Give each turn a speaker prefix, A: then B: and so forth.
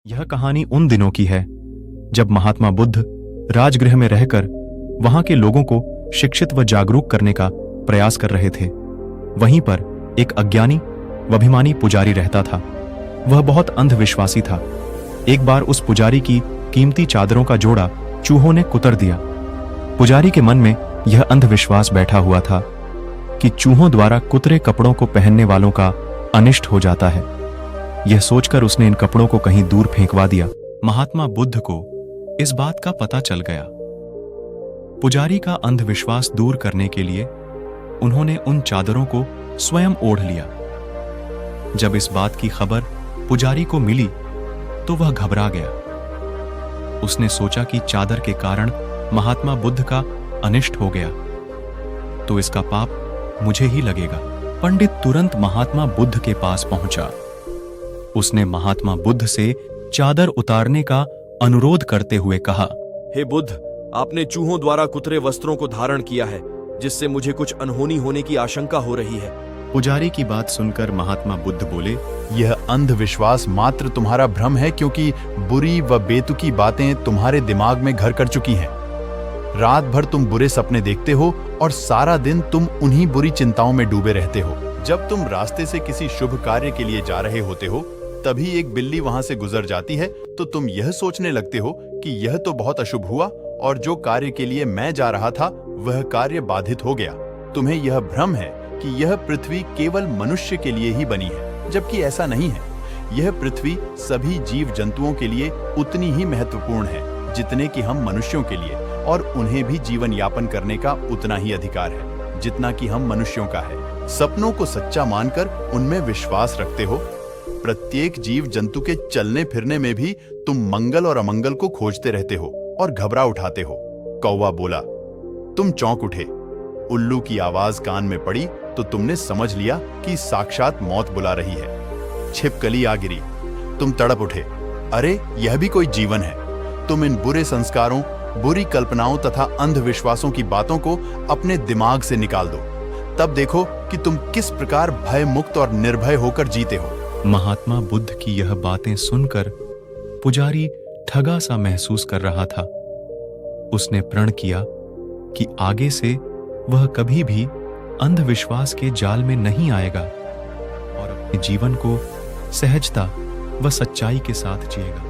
A: यह कहानी उन दिनों की है जब महात्मा बुद्ध राजगृह में रहकर वहां के लोगों को शिक्षित व जागरूक करने का प्रयास कर रहे थे। वहीं पर एक अज्ञानी व अभिमानी पुजारी रहता था। वह बहुत अंधविश्वासी था। एक बार उस पुजारी की कीमती चादरों का जोड़ा चूहों ने कुतर दिया। पुजारी के मन में यह अंधविश्वास बैठा हुआ था कि चूहों द्वारा कुतरे कपड़ों को पहनने वालों का अनिष्ट हो जाता है। यह सोचकर उसने इन कपड़ों को कहीं दूर फेंकवा दिया। महात्मा बुद्ध को इस बात का पता चल गया। पुजारी का अंधविश्वास दूर करने के लिए उन्होंने उन चादरों को स्वयं ओढ़ लिया। जब इस बात की खबर पुजारी को मिली तो वह घबरा गया। उसने सोचा कि चादर के कारण महात्मा बुद्ध का अनिष्ट हो गया तो इसका पाप मुझे ही लगेगा। पंडित तुरंत महात्मा बुद्ध के पास पहुंचा। उसने महात्मा बुद्ध से चादर उतारने का अनुरोध करते हुए कहा,
B: हे बुद्ध, आपने चूहों द्वारा कुतरे वस्त्रों को धारण किया है, जिससे मुझे कुछ अनहोनी होने की आशंका हो रही है।
A: पुजारी की बात सुनकर महात्मा बुद्ध बोले,
C: यह अंधविश्वास मात्र तुम्हारा भ्रम है, क्योंकि बुरी व बेतुकी बातें तुम्हारे दिमाग में घर कर चुकी हैं। रात भर तुम बुरे सपने देखते हो और सारा दिन तुम उन्हीं बुरी चिंताओं में डूबे रहते हो। जब तुम रास्ते से किसी शुभ कार्य के लिए जा रहे होते हो, तभी एक बिल्ली वहां से गुजर जाती है तो तुम यह सोचने लगते हो कि यह तो बहुत अशुभ हुआ और जो कार्य के लिए मैं जा रहा था वह कार्य बाधित हो गया। तुम्हें यह भ्रम है कि यह पृथ्वी केवल मनुष्य के लिए ही बनी है, जबकि ऐसा नहीं है। यह पृथ्वी सभी जीव जंतुओं के लिए उतनी ही महत्वपूर्ण है जितने कि हम मनुष्यों के लिए, और उन्हें भी जीवन यापन करने का उतना ही अधिकार है जितना कि हम मनुष्यों का है। सपनों को सच्चा मानकर उनमें विश्वास रखते हो। प्रत्येक जीव जंतु के चलने फिरने में भी तुम मंगल और अमंगल को खोजते रहते हो और घबरा उठाते हो। कौवा बोला। तुम चौंक उठे। उल्लू की आवाज कान में पड़ी तो तुमने समझ लिया कि साक्षात मौत बुला रही है। छिपकली आ गिरी। तुम तड़प उठे। अरे, यह भी कोई जीवन है। तुम इन बुरे संस्कारों, बुरी कल्पनाओं तथा अंधविश्वासों की बातों को अपने दिमाग से निकाल दो। तब देखो कि तुम किस प्रकार भय मुक्त और निर्भय होकर जीते हो।
A: महात्मा बुद्ध की यह बातें सुनकर पुजारी ठगा सा महसूस कर रहा था। उसने प्रण किया कि आगे से वह कभी भी अंधविश्वास के जाल में नहीं आएगा और अपने जीवन को सहजता व सच्चाई के साथ जिएगा।